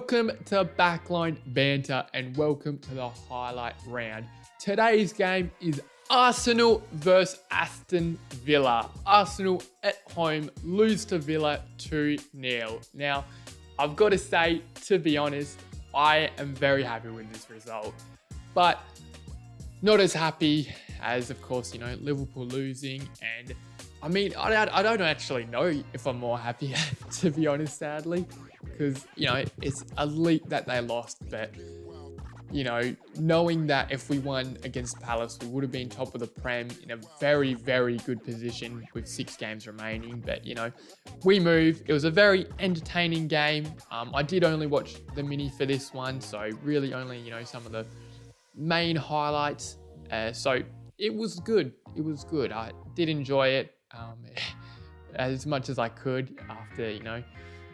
Welcome to Backline Banter and welcome to the highlight round. Today's game is Arsenal versus Aston Villa. Arsenal at home lose to Villa 2-0. Now, I've got to say, to be honest, I am very happy with this result, but not as happy as, of course, Liverpool losing. And I mean, I don't actually know if I'm more happy, to be honest, sadly, because, it's a leap that they lost, but, knowing that if we won against Palace, we would have been top of the Prem in a very, very good position with 6 games remaining. But, we moved. It was a very entertaining game. I did only watch the mini for this one, so really only, some of the main highlights. So it was good. It was good. I did enjoy it as much as I could after,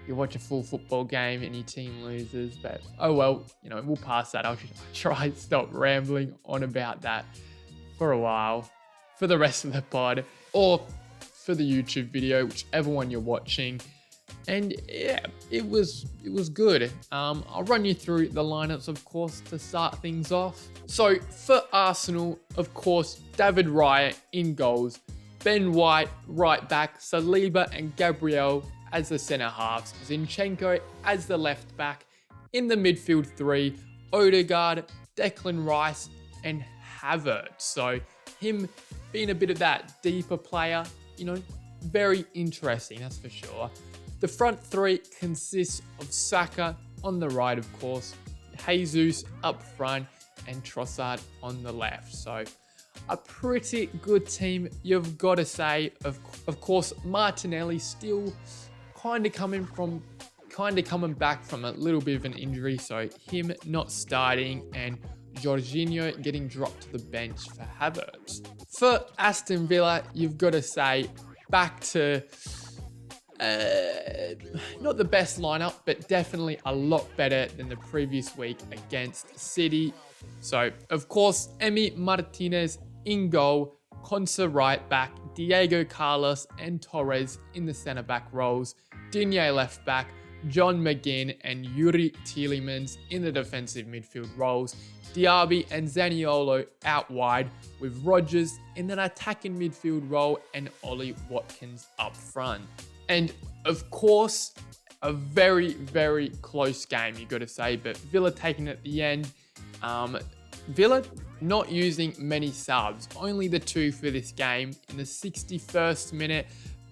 you watch a full football game and your team loses, but oh well, we'll pass that. I'll try and stop rambling on about that for a while, for the rest of the pod, or for the YouTube video, whichever one you're watching. And yeah, it was good. I'll run you through the lineups, of course, to start things off. So for Arsenal, of course, David Raya in goals, Ben White right back, Saliba and Gabriel as the centre halves, Zinchenko as the left back, in the midfield 3, Odegaard, Declan Rice and Havertz. So him being a bit of that deeper player, very interesting, that's for sure. The front 3 consists of Saka on the right, of course, Jesus up front and Trossard on the left. So a pretty good team, you've got to say. Of course, Martinelli still kind of coming back from a little bit of an injury, so him not starting, and Jorginho getting dropped to the bench for Havertz. For Aston Villa, you've got to say, back to not the best lineup, but definitely a lot better than the previous week against City. So, of course, Emi Martinez in goal, Konsa right back, Diego Carlos and Torres in the centre-back roles, Digne left back, John McGinn and Yuri Tielemans in the defensive midfield roles, Diaby and Zaniolo out wide, with Rodgers in an attacking midfield role and Ollie Watkins up front. And of course, a very, very close game, you got to say, but Villa taking it at the end. Villa not using many subs, only the 2 for this game. In the 61st minute,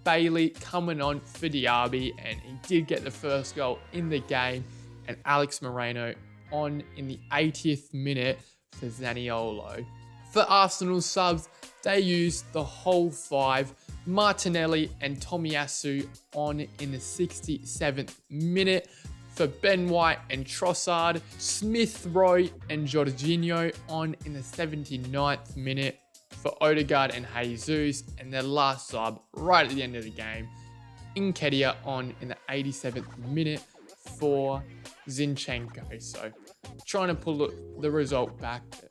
Bailey coming on for Diaby, and he did get the first goal in the game, and Alex Moreno on in the 80th minute for Zaniolo. For Arsenal subs, they used the whole 5, Martinelli and Tomiyasu on in the 67th minute, for Ben White and Trossard, Smith Rowe and Jorginho on in the 79th minute, for Odegaard and Jesus, and their last sub right at the end of the game, Nketiah on in the 87th minute for Zinchenko. So trying to pull the result back, but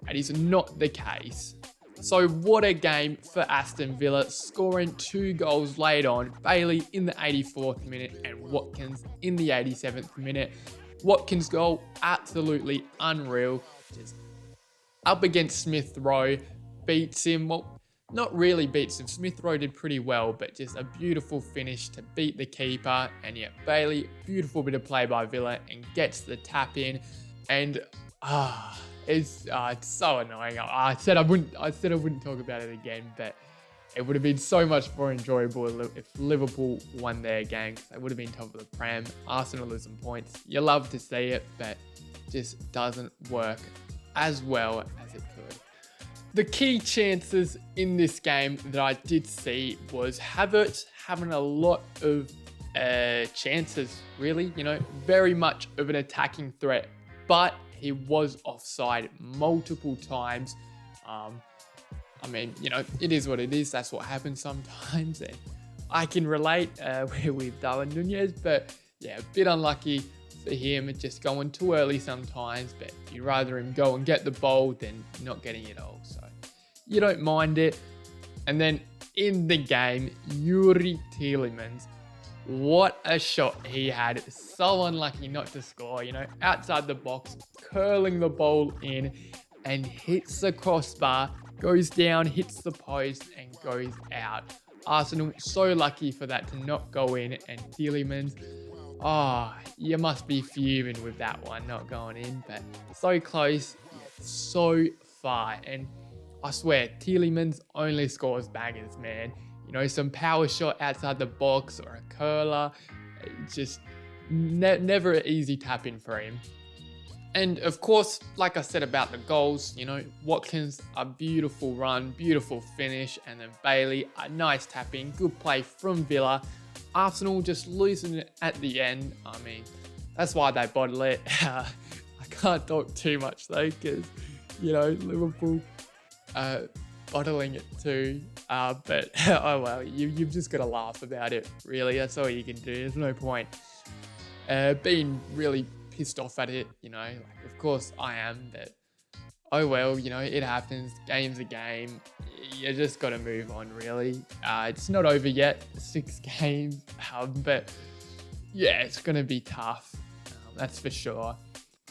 that is not the case. So what a game for Aston Villa, scoring 2 goals late on, Bailey in the 84th minute and Watkins in the 87th minute. Watkins' goal, absolutely unreal, just up against Smith Rowe, beats him. Well, not really beats him. Smith Rowe did pretty well, but just a beautiful finish to beat the keeper. And yeah, Bailey, beautiful bit of play by Villa and gets the tap in. And it's so annoying. I said I wouldn't talk about it again, but it would have been so much more enjoyable if Liverpool won their game, because they would have been top of the Prem. Arsenal losing points. You love to see it, but just doesn't work as well as it could. The key chances in this game that I did see was Havertz having a lot of chances, really, very much of an attacking threat, but he was offside multiple times. I mean, it is what it is. That's what happens sometimes. And I can relate with Darwin Nunez, but yeah, a bit unlucky for him, just going too early sometimes, but you'd rather him go and get the ball than not getting it all. So you don't mind it. And then in the game, Yuri Tielemans, what a shot he had. So unlucky not to score, outside the box, curling the ball in and hits the crossbar, goes down, hits the post and goes out. Arsenal so lucky for that to not go in, and Tielemans, you must be fuming with that one not going in, but so close, yet so far. And I swear, Tielemans only scores bangers, man. Some power shot outside the box or a curler, just never an easy tap in for him. And of course, like I said about the goals, Watkins, a beautiful run, beautiful finish, and then Bailey, a nice tap in, good play from Villa. Arsenal just losing it at the end. I mean, that's why they bottle it. I can't talk too much though, because, Liverpool bottling it too. But, oh well, you've just got to laugh about it, really. That's all you can do. There's no point being really pissed off at it, of course I am, but oh well, it happens. Game's a game. You just got to move on, really. It's not over yet, 6 games, but yeah, it's going to be tough, that's for sure.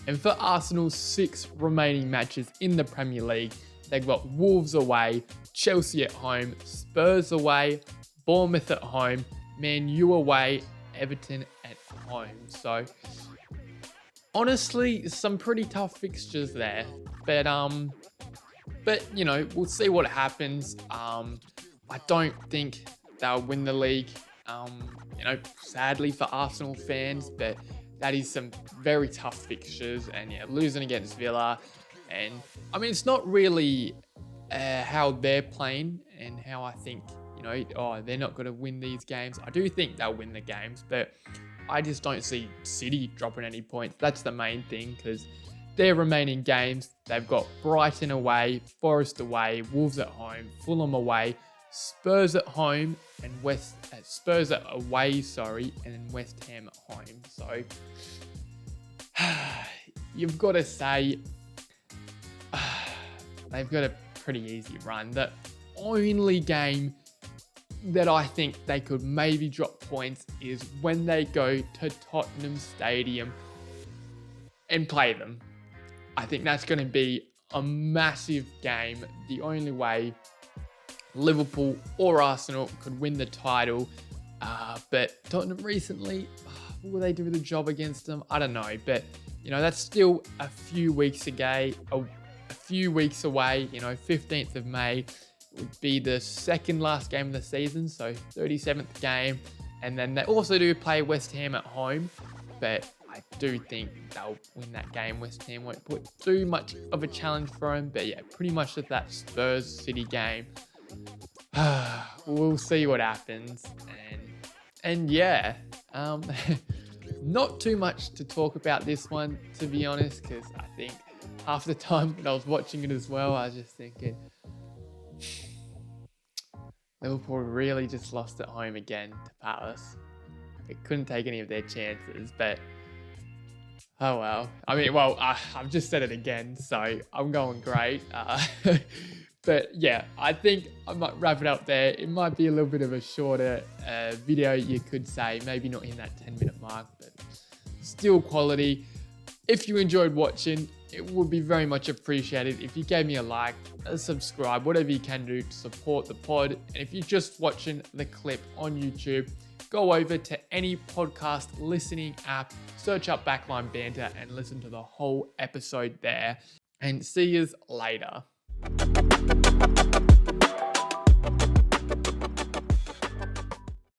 And for Arsenal's 6 remaining matches in the Premier League, they've got Wolves away, Chelsea at home, Spurs away, Bournemouth at home, Man U away, Everton at home. So honestly, some pretty tough fixtures there, but we'll see what happens. I don't think they'll win the league, sadly for Arsenal fans, but that is some very tough fixtures, and losing against Villa, and I mean, it's not really how they're playing and how I think, they're not going to win these games. I do think they'll win the games, but I just don't see City dropping any points. That's the main thing, because their remaining games, they've got Brighton away, Forest away, Wolves at home, Fulham away, Spurs at home, and Spurs away, and then West Ham at home. So you've got to say they've got a pretty easy run. The only game that I think they could maybe drop points is when they go to Tottenham Stadium and play them. I think that's going to be a massive game. The only way Liverpool or Arsenal could win the title. But Tottenham recently, will they do the job against them? I don't know. But, that's still a few weeks away. 15th of May. Would be the second last game of the season, so 37th game, and then they also do play West Ham at home, but I do think they'll win that game. West Ham won't put too much of a challenge for them, but pretty much at that Spurs City game, we'll see what happens, and not too much to talk about this one, to be honest, because I think half the time when I was watching it as well, I was just thinking, Liverpool really just lost at home again to Palace. They couldn't take any of their chances, but oh well. I mean, I've just said it again, so I'm going great. But yeah, I think I might wrap it up there. It might be a little bit of a shorter video, you could say. Maybe not in that 10-minute mark, but still quality. If you enjoyed watching, it would be very much appreciated if you gave me a like, a subscribe, whatever you can do to support the pod. And if you're just watching the clip on YouTube, go over to any podcast listening app, search up Backline Banter and listen to the whole episode there. And see yous later.